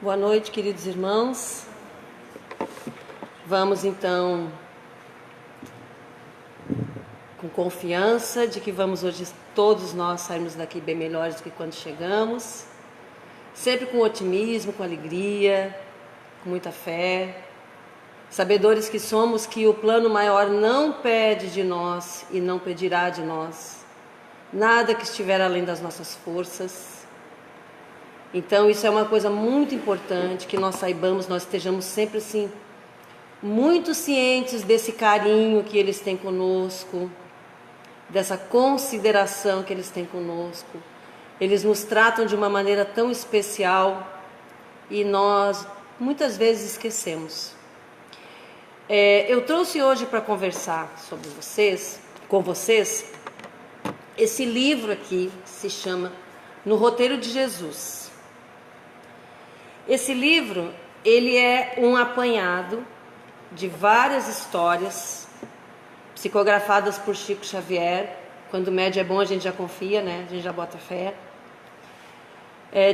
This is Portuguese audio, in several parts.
Boa noite, queridos irmãos. Vamos então, com confiança de que vamos hoje todos nós sairmos daqui bem melhores do que quando chegamos, sempre com otimismo, com alegria, com muita fé, sabedores que somos que o plano maior não pede de nós e não pedirá de nós nada que estiver além das nossas forças. Então isso é uma coisa muito importante, que nós saibamos, nós estejamos sempre assim, muito cientes desse carinho que eles têm conosco, dessa consideração que eles têm conosco. Eles nos tratam de uma maneira tão especial e nós muitas vezes esquecemos. Eu trouxe hoje para conversar com vocês, esse livro aqui se chama No Roteiro de Jesus. Esse livro, ele é um apanhado de várias histórias psicografadas por Chico Xavier. Quando o médio é bom, a gente já confia, né? A gente já bota fé.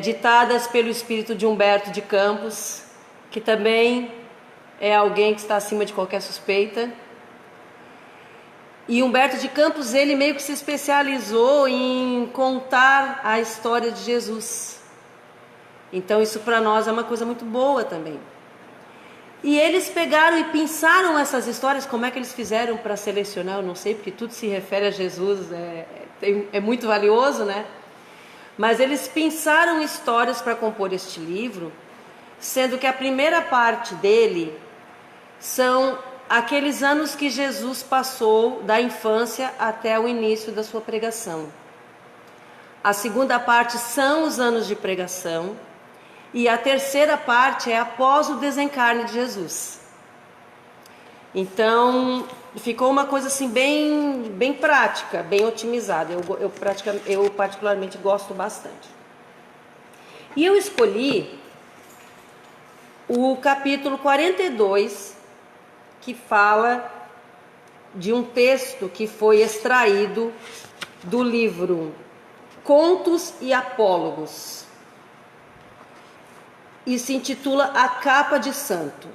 Ditadas pelo espírito de Humberto de Campos, que também é alguém que está acima de qualquer suspeita. E Humberto de Campos, ele meio que se especializou em contar a história de Jesus. Então isso para nós é uma coisa muito boa também. E eles pegaram e pensaram essas histórias. Como é que eles fizeram para selecionar? Eu não sei, porque tudo se refere a Jesus, é muito valioso, né? Mas eles pensaram histórias para compor este livro, sendo que a primeira parte dele são aqueles anos que Jesus passou da infância até o início da sua pregação. A segunda parte são os anos de pregação. E a terceira parte é após o desencarne de Jesus. Então, ficou uma coisa assim bem prática, bem otimizada. Eu particularmente gosto bastante. E eu escolhi o capítulo 42, que fala de um texto que foi extraído do livro Contos e Apólogos, e se intitula A Capa de Santo.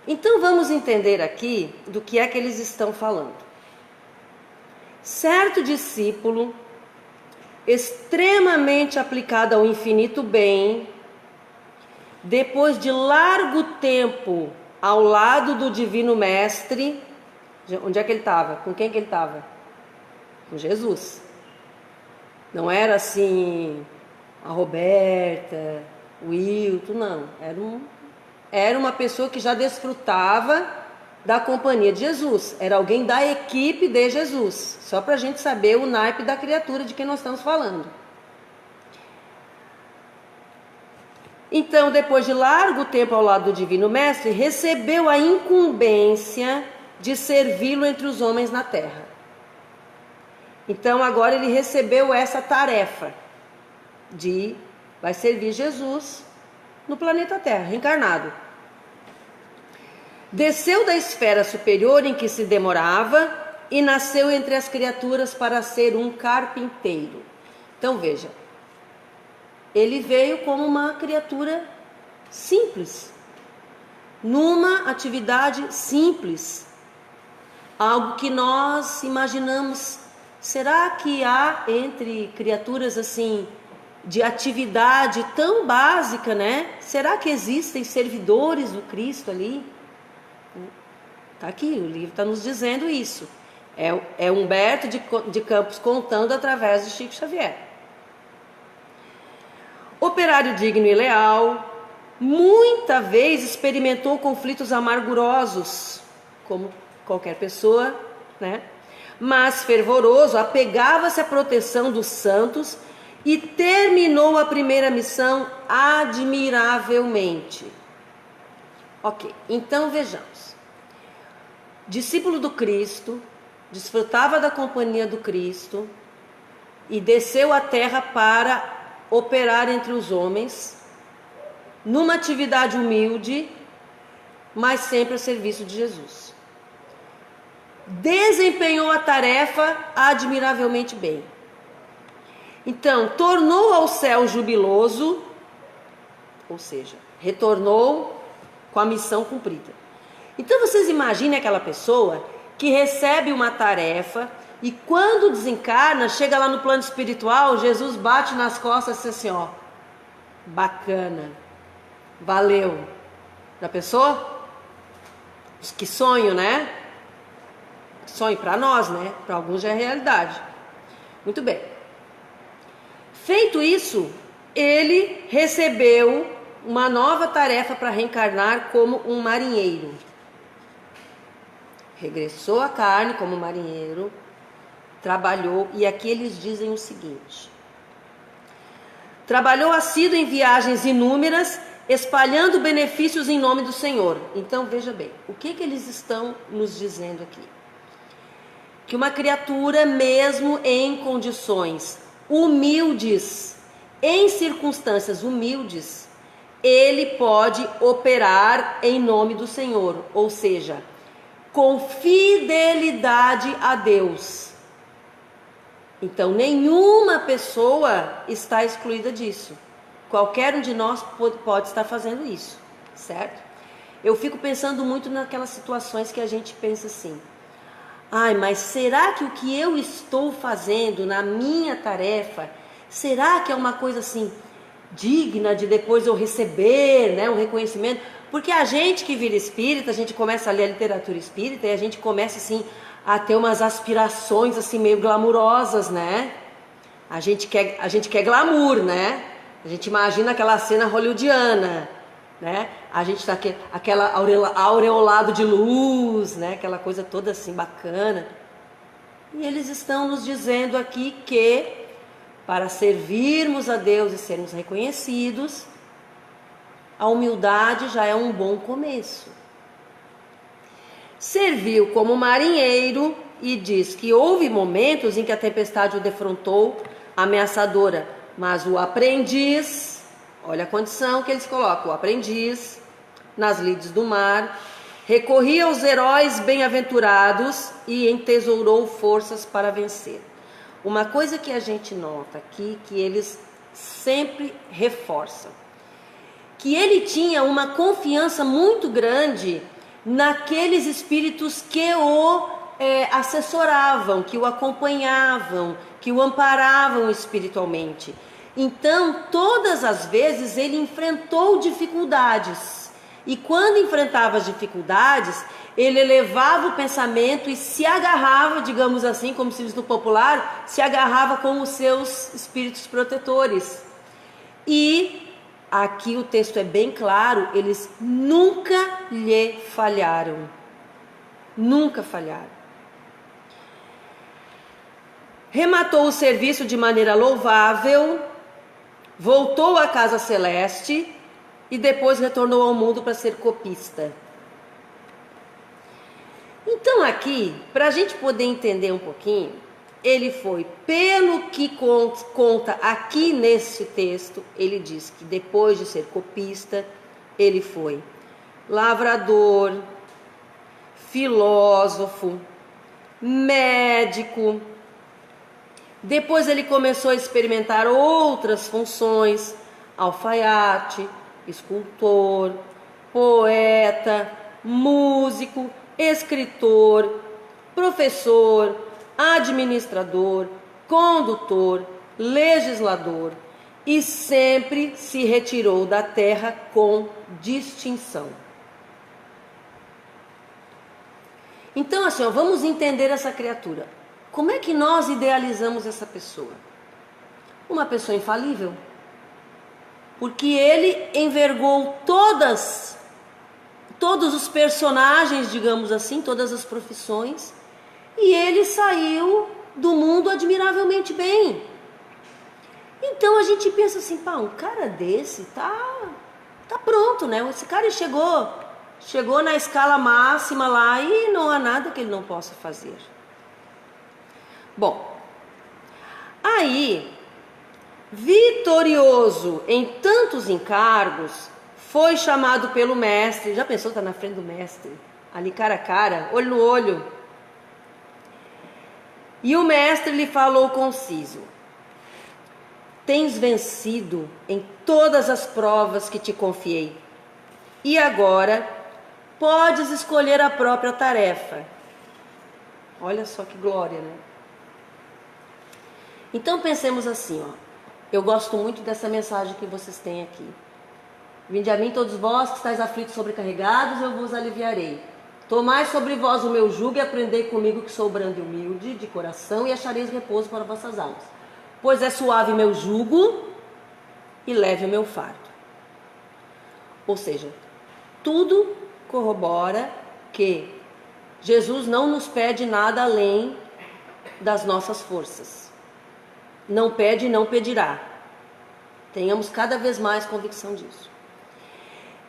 Então vamos entender aqui do que é que eles estão falando. Certo discípulo, extremamente aplicado ao infinito bem, depois de largo tempo ao lado do Divino Mestre, onde é que ele estava? Com quem que ele estava? Com Jesus. Não era assim a Roberta, o Wilton, não. Era uma pessoa que já desfrutava da companhia de Jesus. Era alguém da equipe de Jesus. Só para a gente saber o naipe da criatura de quem nós estamos falando. Então, depois de largo tempo ao lado do Divino Mestre, recebeu a incumbência de servi-lo entre os homens na terra. Então, agora ele recebeu essa tarefa vai servir Jesus no planeta Terra, reencarnado. Desceu da esfera superior em que se demorava e nasceu entre as criaturas para ser um carpinteiro. Então veja, ele veio como uma criatura simples, numa atividade simples, algo que nós imaginamos. Será que há entre criaturas assim, de atividade tão básica, né? Será que existem servidores do Cristo ali? Está aqui, o livro está nos dizendo isso. É Humberto de Campos contando através de Chico Xavier. Operário digno e leal, muita vez experimentou conflitos amargurosos, como qualquer pessoa, né? Mas fervoroso, apegava-se à proteção dos santos e terminou a primeira missão admiravelmente. Ok, então vejamos. Discípulo do Cristo, desfrutava da companhia do Cristo e desceu à terra para operar entre os homens, numa atividade humilde, mas sempre a serviço de Jesus. Desempenhou a tarefa admiravelmente bem. Então, tornou ao céu jubiloso ou seja, retornou com a missão cumprida. Então vocês imaginem aquela pessoa que recebe uma tarefa e quando desencarna, chega lá no plano espiritual, Jesus bate nas costas e diz assim, ó, bacana, valeu. Já pensou? Que sonho, né? Sonho para nós, né? Para alguns já é realidade. Muito bem. Feito isso, ele recebeu uma nova tarefa para reencarnar como um marinheiro. Regressou à carne como marinheiro, trabalhou, e aqui eles dizem o seguinte: trabalhou assíduo em viagens inúmeras, espalhando benefícios em nome do Senhor. Então veja bem, o que eles estão nos dizendo aqui? Que uma criatura, mesmo em condições humildes, em circunstâncias humildes, ele pode operar em nome do Senhor, ou seja, com fidelidade a Deus. Então, nenhuma pessoa está excluída disso. Qualquer um de nós pode estar fazendo isso, certo? Eu fico pensando muito naquelas situações que a gente pensa assim: ai, mas será que o que eu estou fazendo na minha tarefa, será que é uma coisa assim digna de depois eu receber, né, um reconhecimento? Porque a gente que vira espírita, a gente começa a ler a literatura espírita e a gente começa assim a ter umas aspirações assim meio glamurosas, né? A gente quer glamour, né? A gente imagina aquela cena hollywoodiana, né? A gente tá aquela aureolado de luz, né? Aquela coisa toda assim bacana. E eles estão nos dizendo aqui que para servirmos a Deus e sermos reconhecidos, a humildade já é um bom começo. Serviu como marinheiro e diz que houve momentos em que a tempestade o defrontou, ameaçadora, mas o aprendiz, olha a condição que eles colocam, o aprendiz, nas lides do mar, recorria aos heróis bem-aventurados e entesourou forças para vencer. Uma coisa que a gente nota aqui, que eles sempre reforçam, que ele tinha uma confiança muito grande naqueles espíritos que o assessoravam, que o acompanhavam, que o amparavam espiritualmente. Então, todas as vezes ele enfrentou dificuldades. E quando enfrentava as dificuldades, ele elevava o pensamento e se agarrava, digamos assim, como se diz no popular, se agarrava com os seus espíritos protetores. E aqui o texto é bem claro, eles nunca lhe falharam. Nunca falharam. Rematou o serviço de maneira louvável, voltou à casa celeste e depois retornou ao mundo para ser copista. Então aqui, para a gente poder entender um pouquinho, ele foi, pelo que conta aqui nesse texto, ele diz que depois de ser copista, ele foi lavrador, filósofo, médico. Depois ele começou a experimentar outras funções, alfaiate, escultor, poeta, músico, escritor, professor, administrador, condutor, legislador, e sempre se retirou da terra com distinção. Então, assim, vamos entender essa criatura. Como é que nós idealizamos essa pessoa? Uma pessoa infalível. Porque ele envergou todos os personagens, digamos assim, todas as profissões, e ele saiu do mundo admiravelmente bem. Então a gente pensa assim, pá, um cara desse tá pronto, né? Esse cara chegou na escala máxima lá e não há nada que ele não possa fazer. Bom, aí, vitorioso em tantos encargos, foi chamado pelo mestre. Já pensou, tá na frente do mestre, ali cara a cara, olho no olho. E o mestre lhe falou conciso: tens vencido em todas as provas que te confiei. E agora podes escolher a própria tarefa. Olha só que glória, né? Então pensemos assim, ó. Eu gosto muito dessa mensagem que vocês têm aqui. Vinde a mim todos vós que estáis aflitos e sobrecarregados, eu vos aliviarei. Tomai sobre vós o meu jugo e aprendei comigo que sou brando e humilde de coração, e achareis repouso para vossas almas. Pois é suave meu jugo e leve o meu fardo. Ou seja, tudo corrobora que Jesus não nos pede nada além das nossas forças. Não pede e não pedirá. Tenhamos cada vez mais convicção disso.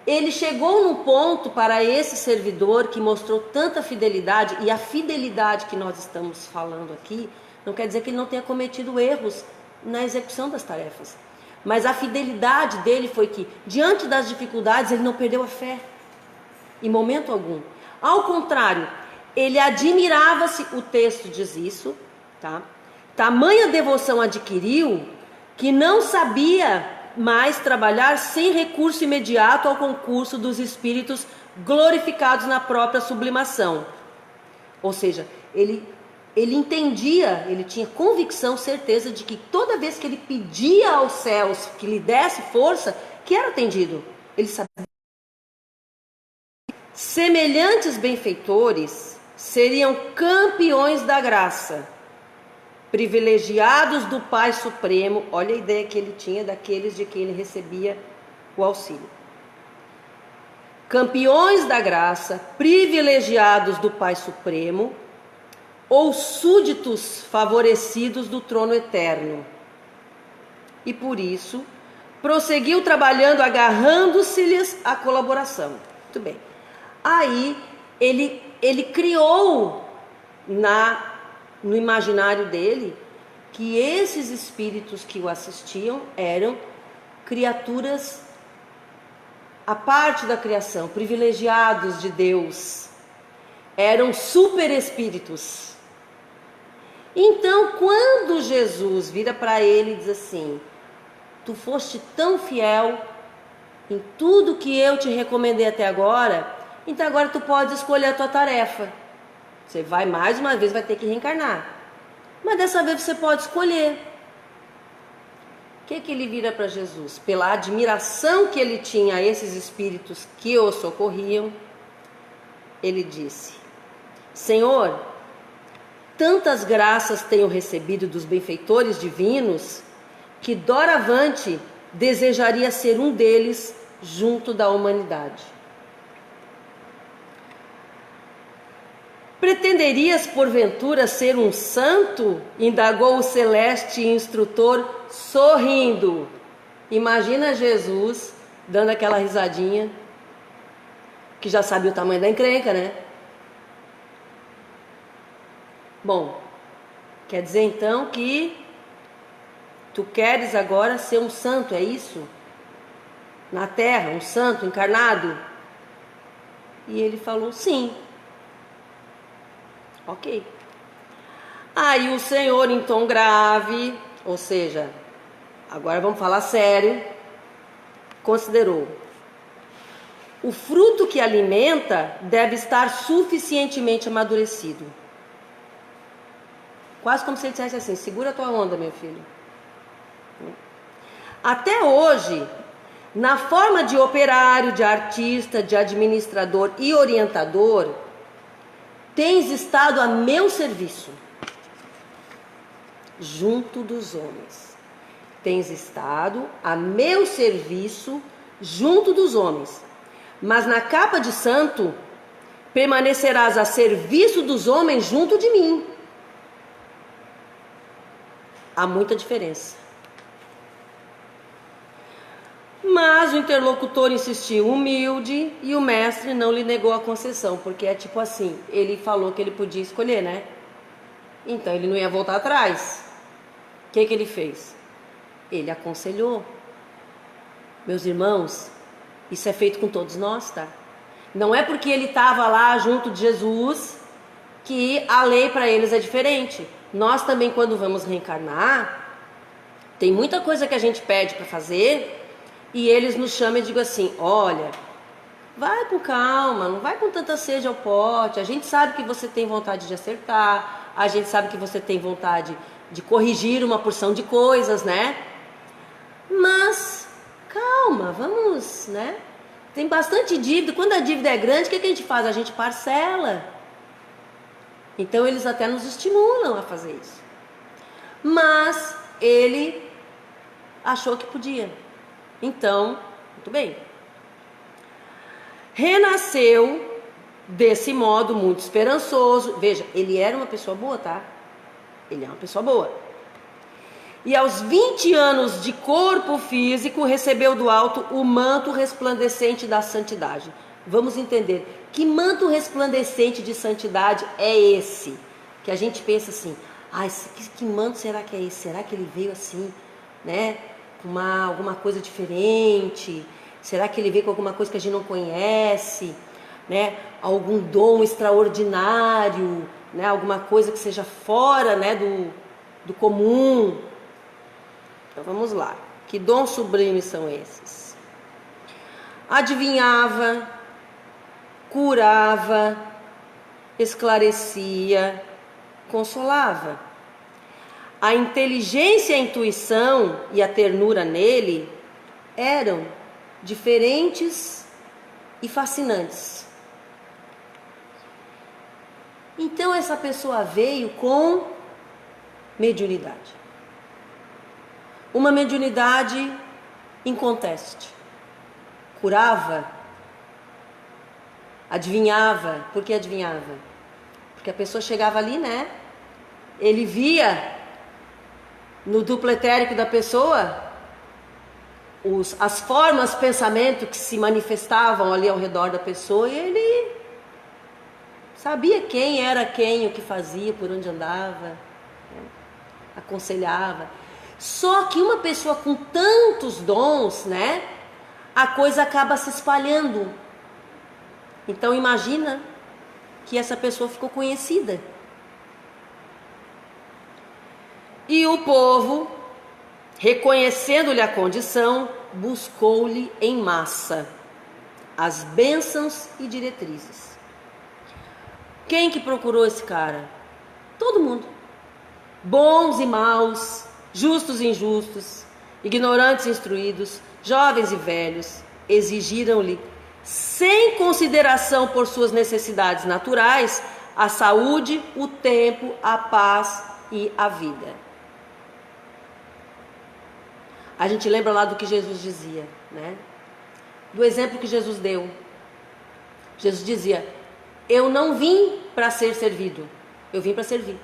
Ele chegou no ponto para esse servidor que mostrou tanta fidelidade, e a fidelidade que nós estamos falando aqui não quer dizer que ele não tenha cometido erros na execução das tarefas, mas a fidelidade dele foi que, diante das dificuldades, ele não perdeu a fé, em momento algum. Ao contrário, ele admirava-se, o texto diz isso, tá? Tamanha devoção adquiriu que não sabia mais trabalhar sem recurso imediato ao concurso dos espíritos glorificados na própria sublimação. Ou seja, ele entendia, ele tinha convicção, certeza de que toda vez que ele pedia aos céus que lhe desse força, que era atendido. Ele sabia. Semelhantes benfeitores seriam campeões da graça, privilegiados do Pai Supremo. Olha a ideia que ele tinha daqueles de quem ele recebia o auxílio. Campeões da graça, privilegiados do Pai Supremo, ou súditos favorecidos do trono eterno. E por isso, prosseguiu trabalhando, agarrando-se-lhes a colaboração. Muito bem. Aí, ele criou no imaginário dele que esses espíritos que o assistiam eram criaturas à parte da criação, privilegiados de Deus, eram super espíritos. Então, quando Jesus vira para ele e diz assim: tu foste tão fiel em tudo que eu te recomendei até agora, então agora tu pode escolher a tua tarefa. Você vai mais uma vez, vai ter que reencarnar, mas dessa vez você pode escolher. O que ele vira para Jesus? Pela admiração que ele tinha a esses espíritos que o socorriam, ele disse: Senhor, tantas graças tenho recebido dos benfeitores divinos, que doravante desejaria ser um deles junto da humanidade. Pretenderias porventura ser um santo? Indagou o celeste instrutor sorrindo. Imagina Jesus dando aquela risadinha, que já sabe o tamanho da encrenca, né? Bom, quer dizer então que tu queres agora ser um santo, é isso? Na terra, um santo encarnado? E ele falou sim. Ok. Aí o Senhor, em tom grave, ou seja, agora vamos falar sério, considerou: o fruto que alimenta deve estar suficientemente amadurecido. Quase como se ele dissesse assim: segura a tua onda, meu filho. Até hoje, na forma de operário, de artista, de administrador e orientador, tens estado a meu serviço, junto dos homens. Tens estado a meu serviço, junto dos homens. Mas na capa de santo, permanecerás a serviço dos homens junto de mim. Há muita diferença. Mas o interlocutor insistiu humilde e o mestre não lhe negou a concessão, porque é tipo assim, ele falou que ele podia escolher, né? Então ele não ia voltar atrás. O que ele fez? Ele aconselhou. Meus irmãos, isso é feito com todos nós, tá? Não é porque ele estava lá junto de Jesus que a lei para eles é diferente. Nós também, quando vamos reencarnar, Tem muita coisa que a gente pede para fazer e eles nos chamam e digam assim, olha, vai com calma, não vai com tanta sede ao pote, a gente sabe que você tem vontade de acertar, a gente sabe que você tem vontade de corrigir uma porção de coisas, né? Mas, calma, vamos, né? Tem bastante dívida, quando a dívida é grande, o que a gente faz? A gente parcela. Então eles até nos estimulam a fazer isso. Mas ele achou que podia. Então, muito bem. Renasceu desse modo muito esperançoso. Veja, ele era uma pessoa boa, tá? Ele é uma pessoa boa. E aos 20 anos de corpo físico, recebeu do alto o manto resplandecente da santidade. Vamos entender, que manto resplandecente de santidade é esse? Que a gente pensa assim, que manto será que é esse? Será que ele veio assim, né? Com alguma coisa diferente? Será que ele veio com alguma coisa que a gente não conhece? Né? Algum dom extraordinário, né? Alguma coisa que seja fora, né? do comum. Então vamos lá. Que dons sublimes são esses? Adivinhava, curava, esclarecia, consolava. A inteligência, a intuição e a ternura nele eram diferentes e fascinantes. Então essa pessoa veio com mediunidade. Uma mediunidade inconteste. Curava, adivinhava. Por que adivinhava? Porque a pessoa chegava ali, né? Ele via no duplo etérico da pessoa as formas, pensamento que se manifestavam ali ao redor da pessoa, e ele sabia quem era quem, o que fazia, por onde andava, aconselhava. Só que uma pessoa com tantos dons, né, a coisa acaba se espalhando. Então imagina que essa pessoa ficou conhecida. E o povo, reconhecendo-lhe a condição, buscou-lhe em massa as bênçãos e diretrizes. Quem que procurou esse cara? Todo mundo. Bons e maus, justos e injustos, ignorantes e instruídos, jovens e velhos, exigiram-lhe, sem consideração por suas necessidades naturais, a saúde, o tempo, a paz e a vida. A gente lembra lá do que Jesus dizia, né? Do exemplo que Jesus deu. Jesus dizia, eu não vim para ser servido, eu vim para servir.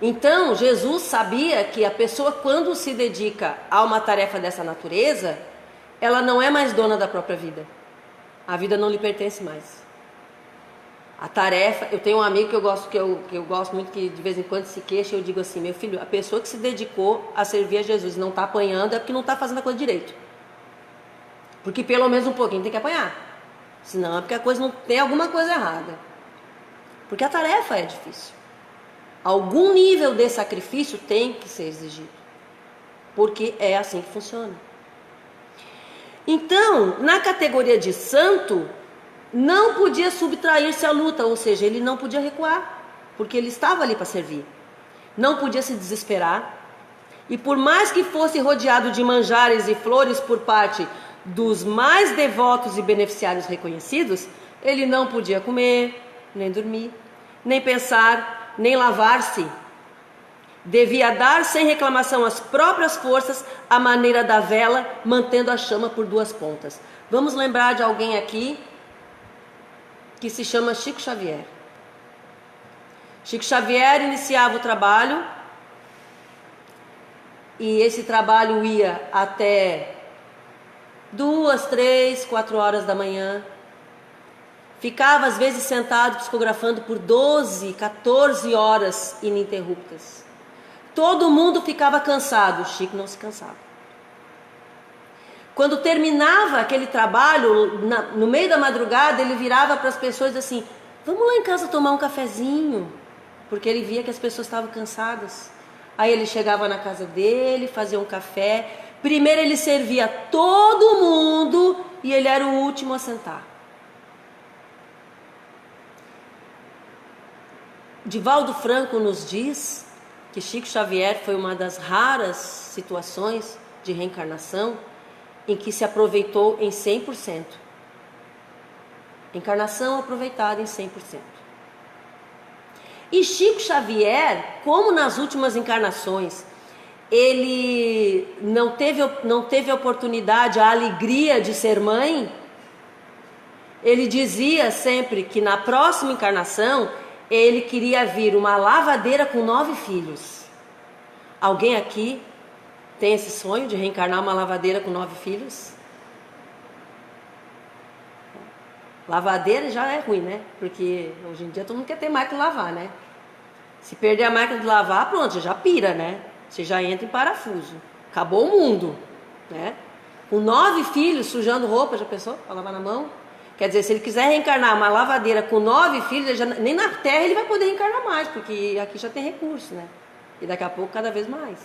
Então, Jesus sabia que a pessoa, quando se dedica a uma tarefa dessa natureza, ela não é mais dona da própria vida. A vida não lhe pertence mais. A tarefa, eu tenho um amigo que eu gosto muito, que de vez em quando se queixa, eu digo assim, meu filho, a pessoa que se dedicou a servir a Jesus e não está apanhando é porque não está fazendo a coisa direito. Porque pelo menos um pouquinho tem que apanhar. Senão é porque a coisa não tem alguma coisa errada. Porque a tarefa é difícil. Algum nível de sacrifício tem que ser exigido. Porque é assim que funciona. Então, na categoria de santo, não podia subtrair-se à luta, ou seja, ele não podia recuar, porque ele estava ali para servir. Não podia se desesperar. E por mais que fosse rodeado de manjares e flores por parte dos mais devotos e beneficiários reconhecidos, ele não podia comer, nem dormir, nem pensar, nem lavar-se. Devia dar sem reclamação as próprias forças à maneira da vela, mantendo a chama por duas pontas. Vamos lembrar de alguém aqui que se chama Chico Xavier. Chico Xavier iniciava o trabalho e esse trabalho ia até 2, 3, 4 horas da manhã. Ficava às vezes sentado psicografando por 12, 14 horas ininterruptas. Todo mundo ficava cansado, Chico não se cansava. Quando terminava aquele trabalho, no meio da madrugada, ele virava para as pessoas assim, vamos lá em casa tomar um cafezinho, porque ele via que as pessoas estavam cansadas. Aí ele chegava na casa dele, fazia um café. Primeiro ele servia todo mundo e ele era o último a sentar. Divaldo Franco nos diz que Chico Xavier foi uma das raras situações de reencarnação em que se aproveitou em 100%. Encarnação aproveitada em 100%. E Chico Xavier, como nas últimas encarnações, ele não teve a oportunidade, a alegria de ser mãe, ele dizia sempre que na próxima encarnação ele queria vir uma lavadeira com 9 filhos. Alguém aqui tem esse sonho de reencarnar uma lavadeira com 9 filhos? Lavadeira já é ruim, né? Porque hoje em dia todo mundo quer ter máquina de lavar, né? Se perder a máquina de lavar, pronto, você já pira, né? Você já entra em parafuso. Acabou o mundo, né? Com 9 filhos sujando roupa, já pensou? Para lavar na mão? Quer dizer, se ele quiser reencarnar uma lavadeira com 9 filhos, nem na Terra ele vai poder reencarnar mais, porque aqui já tem recurso, né? E daqui a pouco cada vez mais.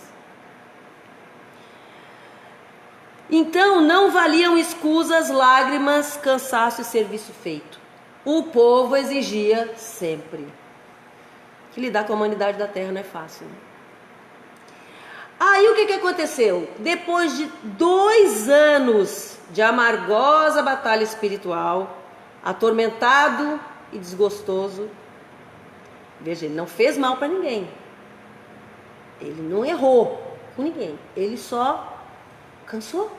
Então não valiam escusas, lágrimas, cansaço e serviço feito. O povo exigia sempre. Que lidar com a humanidade da Terra não é fácil, né? Aí o que aconteceu? Depois de 2 anos de amargosa batalha espiritual, atormentado e desgostoso, veja, ele não fez mal para ninguém. Ele não errou com ninguém. Ele só cansou.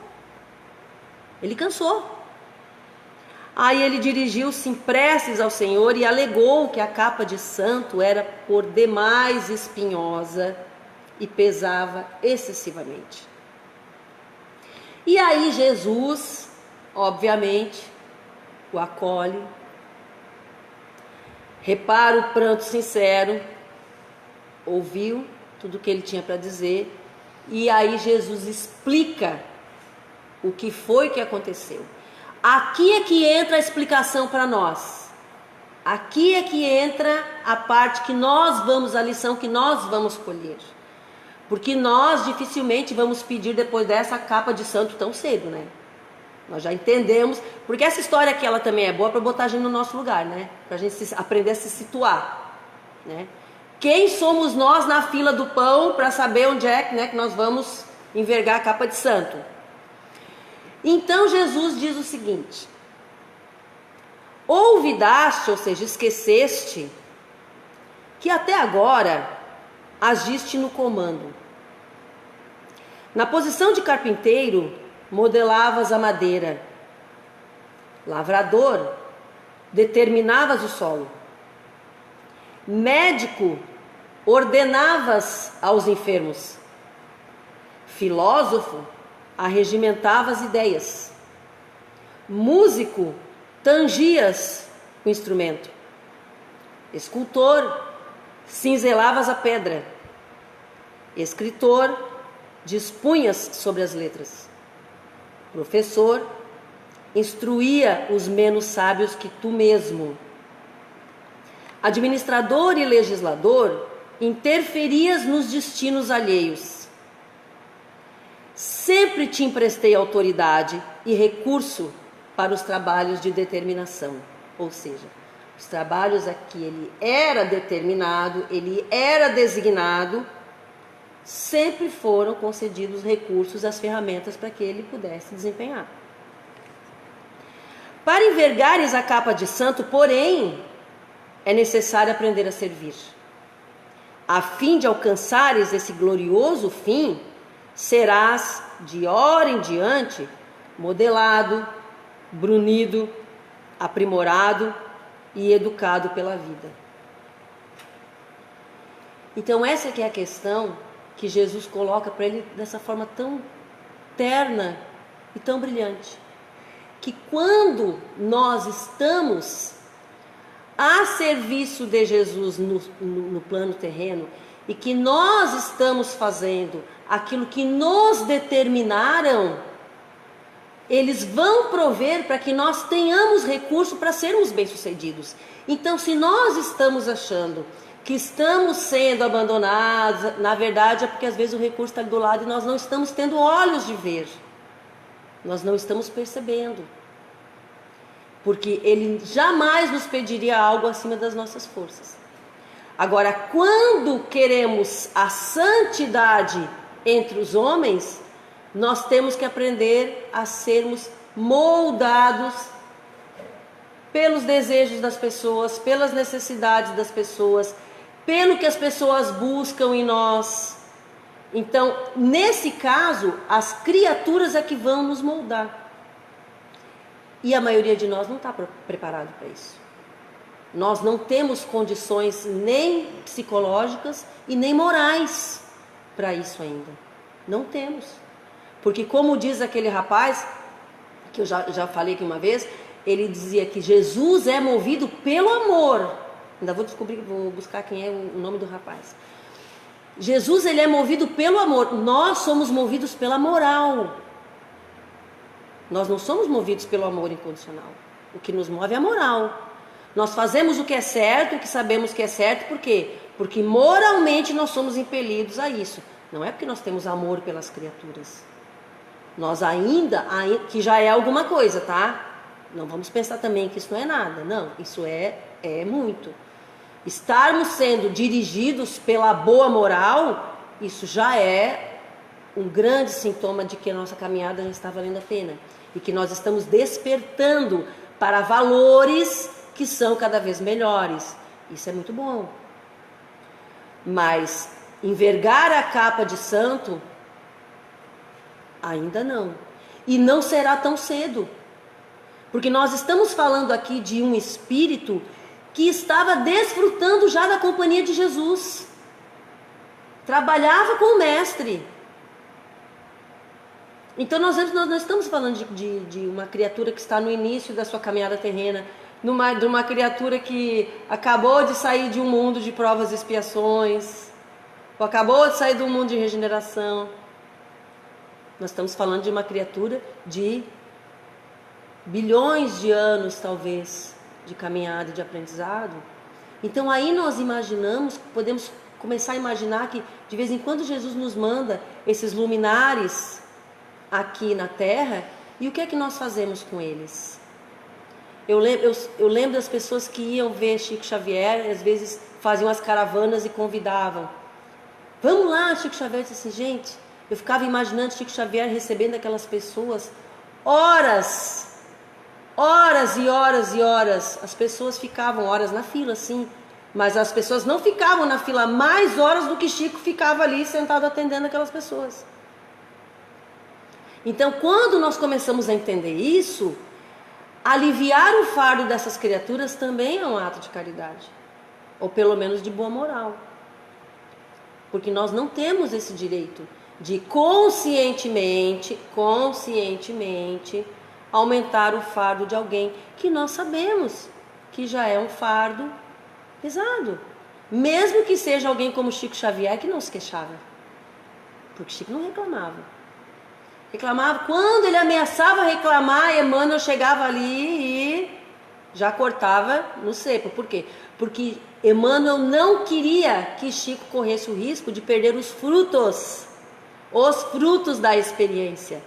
Ele cansou. Aí ele dirigiu-se em preces ao Senhor e alegou que a capa de santo era por demais espinhosa e pesava excessivamente. E aí Jesus, obviamente, o acolhe, repara o pranto sincero, ouviu tudo o que ele tinha para dizer, e aí Jesus explica o que foi que aconteceu. Aqui é que entra a explicação para nós. Aqui é que entra a parte que nós vamos, a lição que nós vamos colher. Porque nós dificilmente vamos pedir depois dessa capa de santo tão cedo, né? Nós já entendemos, porque essa história aqui ela também é boa para botar a gente no nosso lugar, né? Para a gente aprender a se situar, né? Quem somos nós na fila do pão para saber onde é, né, que nós vamos envergar a capa de santo? Então Jesus diz o seguinte: olvidaste, ou seja, esqueceste, que até agora agiste no comando. Na posição de carpinteiro, modelavas a madeira. Lavrador, determinavas o solo. Médico, ordenavas aos enfermos. Filósofo, arregimentava as ideias. Músico, tangias o instrumento. Escultor, cinzelavas a pedra. Escritor, dispunhas sobre as letras. Professor, instruía os menos sábios que tu mesmo. Administrador e legislador, interferias nos destinos alheios. Sempre te emprestei autoridade e recurso para os trabalhos de determinação. Ou seja, os trabalhos a que ele era determinado, ele era designado, sempre foram concedidos recursos, as ferramentas para que ele pudesse desempenhar. Para envergares a capa de santo, porém, é necessário aprender a servir. A fim de alcançares esse glorioso fim, serás, de hora em diante, modelado, brunido, aprimorado e educado pela vida. Então essa que é a questão que Jesus coloca para ele dessa forma tão terna e tão brilhante. Que quando nós estamos a serviço de Jesus no plano terreno e que nós estamos fazendo aquilo que nos determinaram, eles vão prover para que nós tenhamos recurso para sermos bem-sucedidos. Então, se nós estamos achando que estamos sendo abandonados, na verdade é porque às vezes o recurso está do lado e nós não estamos tendo olhos de ver. Nós não estamos percebendo. Porque Ele jamais nos pediria algo acima das nossas forças. Agora, quando queremos a santidade entre os homens, nós temos que aprender a sermos moldados pelos desejos das pessoas, pelas necessidades das pessoas, pelo que as pessoas buscam em nós. Então, nesse caso, as criaturas é que vão nos moldar. E a maioria de nós não está preparado para isso. Nós não temos condições nem psicológicas e nem morais para isso ainda. Não temos. Porque como diz aquele rapaz, que eu já falei aqui uma vez, ele dizia que Jesus é movido pelo amor. Ainda vou buscar quem é o nome do rapaz. Jesus, ele é movido pelo amor. Nós somos movidos pela moral. Nós não somos movidos pelo amor incondicional. O que nos move é a moral. Nós fazemos o que é certo, o que sabemos que é certo, por quê? Porque moralmente nós somos impelidos a isso. Não é porque nós temos amor pelas criaturas. Nós ainda que já é alguma coisa, tá? Não vamos pensar também que isso não é nada. Não, isso é muito. Estarmos sendo dirigidos pela boa moral, isso já é um grande sintoma de que a nossa caminhada já está valendo a pena. E que nós estamos despertando para valores que são cada vez melhores. Isso é muito bom. Mas envergar a capa de santo, ainda não. E não será tão cedo. Porque nós estamos falando aqui de um espírito que estava desfrutando já da companhia de Jesus. Trabalhava com o mestre. Então nós não estamos falando de uma criatura que está no início da sua caminhada terrena, de uma criatura que acabou de sair de um mundo de provas e expiações, ou acabou de sair de um mundo de regeneração. Nós estamos falando de uma criatura de bilhões de anos, talvez, de caminhada, de aprendizado. Então aí nós podemos começar a imaginar que de vez em quando Jesus nos manda esses luminares aqui na Terra, e o que é que nós fazemos com eles? Eu lembro das pessoas que iam ver Chico Xavier, às vezes faziam as caravanas e convidavam. Vamos lá, Chico Xavier. Eu disse assim, gente, eu ficava imaginando Chico Xavier recebendo aquelas pessoas, horas e horas e horas. As pessoas ficavam horas na fila, sim, mas as pessoas não ficavam na fila mais horas do que Chico ficava ali sentado atendendo aquelas pessoas. Então, quando nós começamos a entender isso, aliviar o fardo dessas criaturas também é um ato de caridade, ou pelo menos de boa moral, porque nós não temos esse direito de conscientemente aumentar o fardo de alguém que nós sabemos que já é um fardo pesado, mesmo que seja alguém como Chico Xavier, que não se queixava, porque Chico não reclamava. Quando ele ameaçava reclamar, Emmanuel chegava ali e já cortava no seco. Por quê? Porque Emmanuel não queria que Chico corresse o risco de perder os frutos da experiência.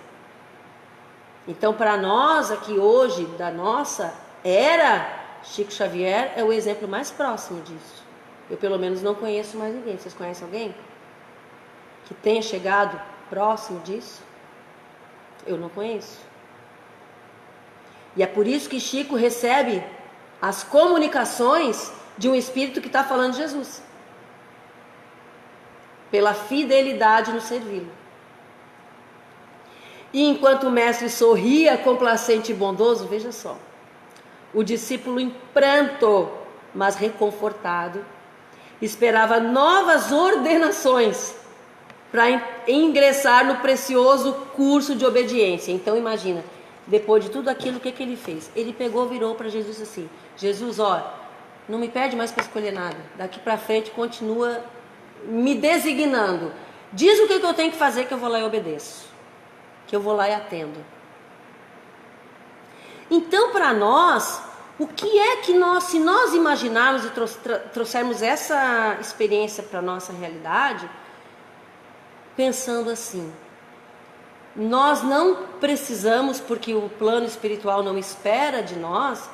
Então, para nós aqui hoje, da nossa era, Chico Xavier é o exemplo mais próximo disso. Eu pelo menos não conheço mais ninguém. Vocês conhecem alguém que tenha chegado próximo disso? Eu não conheço. E é por isso que Chico recebe as comunicações de um espírito que está falando de Jesus, pela fidelidade no servi-lo. E enquanto o mestre sorria, complacente e bondoso, veja só, o discípulo em pranto, mas reconfortado, esperava novas ordenações para ingressar no precioso curso de obediência. Então imagina, depois de tudo aquilo, o que ele fez? Ele pegou, virou para Jesus assim: Jesus, ó, não me pede mais para escolher nada, daqui para frente continua me designando, diz o que eu tenho que fazer, que eu vou lá e obedeço, que eu vou lá e atendo. Então, para nós, O que é que nós, se nós imaginarmos e trouxermos essa experiência para a nossa realidade, pensando assim, nós não precisamos, porque o plano espiritual não espera de nós,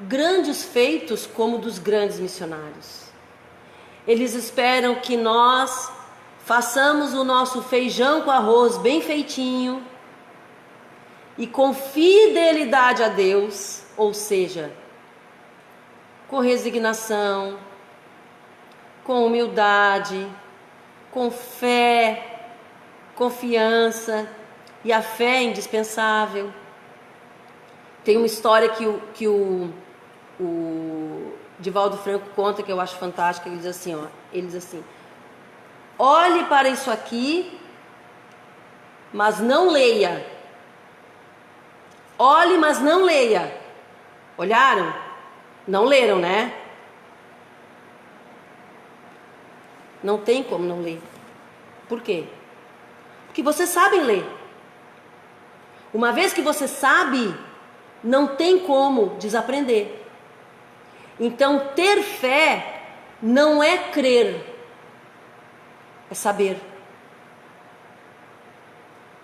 grandes feitos como dos grandes missionários. Eles esperam que nós façamos o nosso feijão com arroz bem feitinho e com fidelidade a Deus, ou seja, com resignação, com humildade, com fé, confiança, e a fé é indispensável. Tem uma história que o Divaldo Franco conta, que eu acho fantástica. Ele diz assim, olhe para isso aqui, mas não leia. Olhe, mas não leia. Olharam? Não leram, né? Não tem como não ler. Por quê? Porque vocês sabem ler. Uma vez que você sabe, não tem como desaprender. Então, ter fé não é crer, é saber.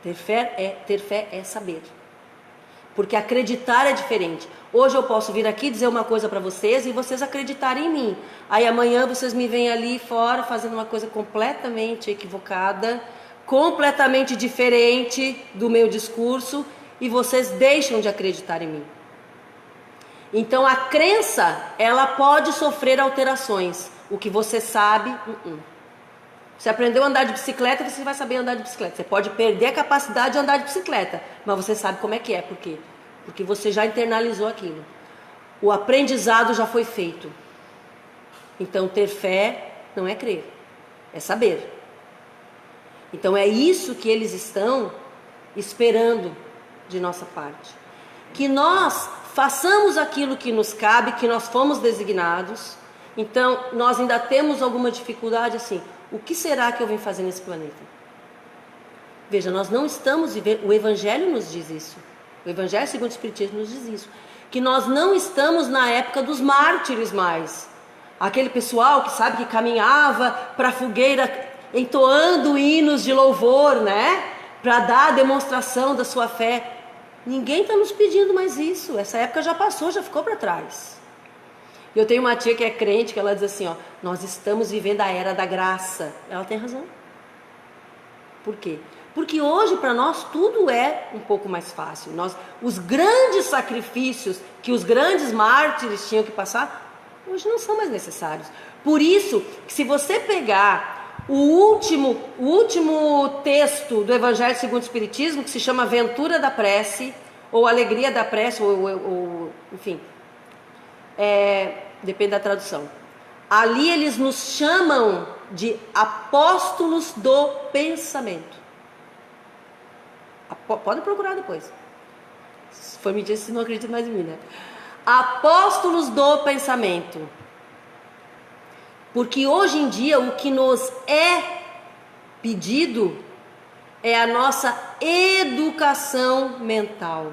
Ter fé é saber. Porque acreditar é diferente. Hoje eu posso vir aqui dizer uma coisa para vocês e vocês acreditarem em mim. Aí amanhã vocês me veem ali fora fazendo uma coisa completamente equivocada, completamente diferente do meu discurso, e vocês deixam de acreditar em mim. Então a crença, ela pode sofrer alterações. O que você sabe, Você aprendeu a andar de bicicleta, você vai saber andar de bicicleta. Você pode perder a capacidade de andar de bicicleta, mas você sabe como é que é. Por quê? Porque você já internalizou aquilo. O aprendizado já foi feito. Então ter fé não é crer, é saber. Então é isso que eles estão esperando de nossa parte. Que nós façamos aquilo que nos cabe, que nós fomos designados. Então nós ainda temos alguma dificuldade assim. O que será que eu vim fazer nesse planeta? Veja, nós não estamos vivendo... O Evangelho nos diz isso. O Evangelho segundo o Espiritismo nos diz isso. Que nós não estamos na época dos mártires mais. Aquele pessoal que sabe que caminhava para a fogueira entoando hinos de louvor, né? Para dar a demonstração da sua fé. Ninguém está nos pedindo mais isso. Essa época já passou, já ficou para trás. Eu tenho uma tia que é crente, que ela diz assim, nós estamos vivendo a era da graça. Ela tem razão. Por quê? Porque hoje para nós tudo é um pouco mais fácil. Os grandes sacrifícios que os grandes mártires tinham que passar, hoje não são mais necessários. Por isso, que se você pegar o último texto do Evangelho segundo o Espiritismo, que se chama Ventura da Prece, ou Alegria da Prece, enfim... depende da tradução. Ali eles nos chamam de apóstolos do pensamento. Pode procurar depois. Se for mentira, vocês não acreditam mais em mim, né? Apóstolos do pensamento. Porque hoje em dia o que nos é pedido é a nossa educação mental,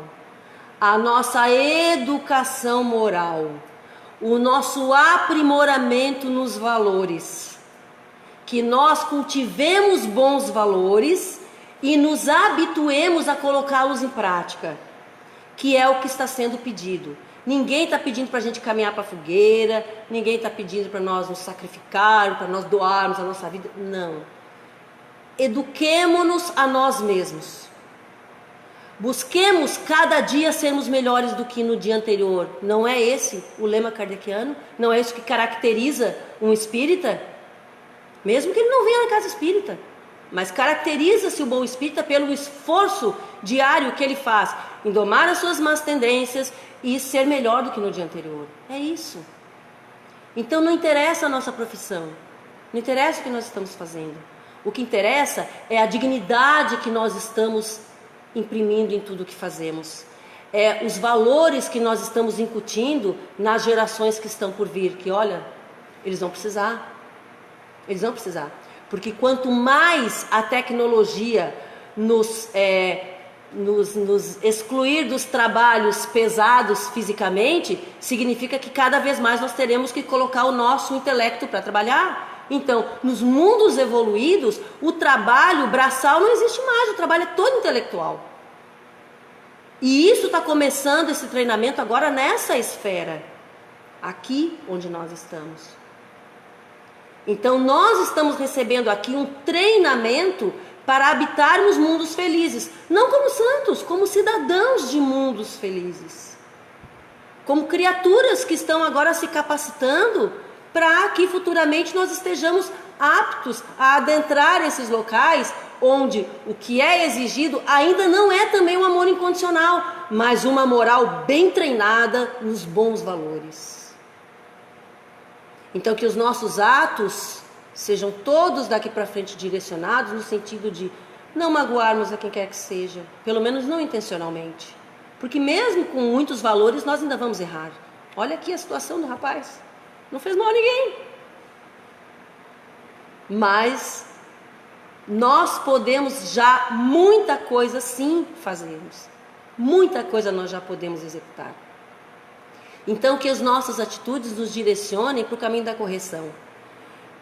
a nossa educação moral, o nosso aprimoramento nos valores, que nós cultivemos bons valores e nos habituemos a colocá-los em prática, que é o que está sendo pedido. Ninguém está pedindo para a gente caminhar para a fogueira, ninguém está pedindo para nós nos sacrificarmos, para nós doarmos a nossa vida, não. Eduquemo-nos a nós mesmos. Busquemos cada dia sermos melhores do que no dia anterior. Não é esse o lema kardeciano? Não é isso que caracteriza um espírita? Mesmo que ele não venha na casa espírita. Mas caracteriza-se o bom espírita pelo esforço diário que ele faz em domar as suas más tendências e ser melhor do que no dia anterior. É isso. Então não interessa a nossa profissão. Não interessa o que nós estamos fazendo. O que interessa é a dignidade que nós estamos imprimindo em tudo que fazemos, os valores que nós estamos incutindo nas gerações que estão por vir, que olha, eles vão precisar, porque quanto mais a tecnologia nos nos excluir dos trabalhos pesados fisicamente, significa que cada vez mais nós teremos que colocar o nosso intelecto para trabalhar. Então, nos mundos evoluídos, o trabalho braçal não existe mais, o trabalho é todo intelectual. E isso está começando, esse treinamento agora nessa esfera, aqui onde nós estamos. Então, nós estamos recebendo aqui um treinamento para habitarmos mundos felizes, não como santos, como cidadãos de mundos felizes, como criaturas que estão agora se capacitando para que futuramente nós estejamos aptos a adentrar esses locais onde o que é exigido ainda não é também um amor incondicional, mas uma moral bem treinada nos bons valores. Então, que os nossos atos sejam todos daqui para frente direcionados no sentido de não magoarmos a quem quer que seja, pelo menos não intencionalmente, porque mesmo com muitos valores nós ainda vamos errar. Olha aqui a situação do rapaz, não fez mal a ninguém, mas nós podemos já muita coisa sim fazermos, muita coisa nós já podemos executar. Então, que as nossas atitudes nos direcionem para o caminho da correção.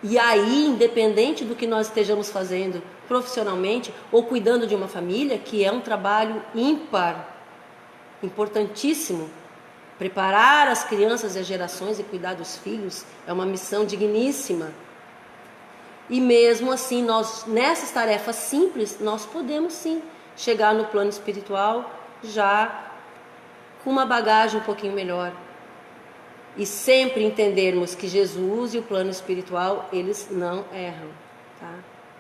E aí, independente do que nós estejamos fazendo profissionalmente ou cuidando de uma família, que é um trabalho ímpar, importantíssimo, preparar as crianças e as gerações e cuidar dos filhos é uma missão digníssima. E mesmo assim, nós, nessas tarefas simples, nós podemos sim chegar no plano espiritual já com uma bagagem um pouquinho melhor. E sempre entendermos que Jesus e o plano espiritual, eles não erram, tá?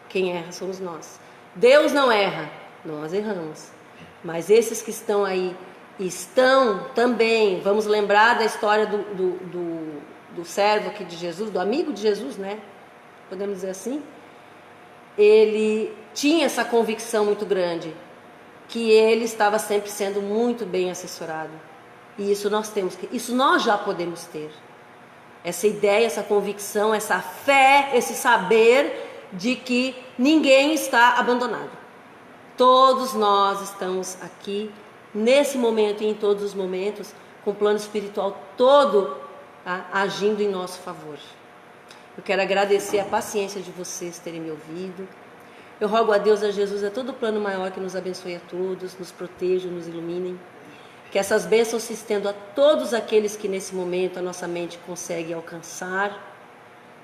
Quem erra somos nós. Deus não erra, nós erramos. Mas esses que estão aí, estão também, vamos lembrar da história do servo aqui de Jesus, do amigo de Jesus, né? Podemos dizer assim? Ele tinha essa convicção muito grande, que ele estava sempre sendo muito bem assessorado. E isso nós já podemos ter. Essa ideia, essa convicção, essa fé, esse saber de que ninguém está abandonado. Todos nós estamos aqui, nesse momento e em todos os momentos, com o plano espiritual todo agindo em nosso favor. Eu quero agradecer a paciência de vocês terem me ouvido. Eu rogo a Deus, a Jesus, a todo o plano maior que nos abençoe a todos, nos protejam, nos iluminem. Que essas bênçãos se estendam a todos aqueles que nesse momento a nossa mente consegue alcançar,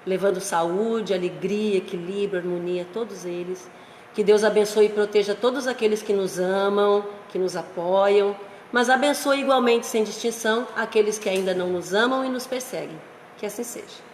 levando saúde, alegria, equilíbrio, harmonia a todos eles. Que Deus abençoe e proteja todos aqueles que nos amam, que nos apoiam, mas abençoe igualmente, sem distinção, aqueles que ainda não nos amam e nos perseguem. Que assim seja.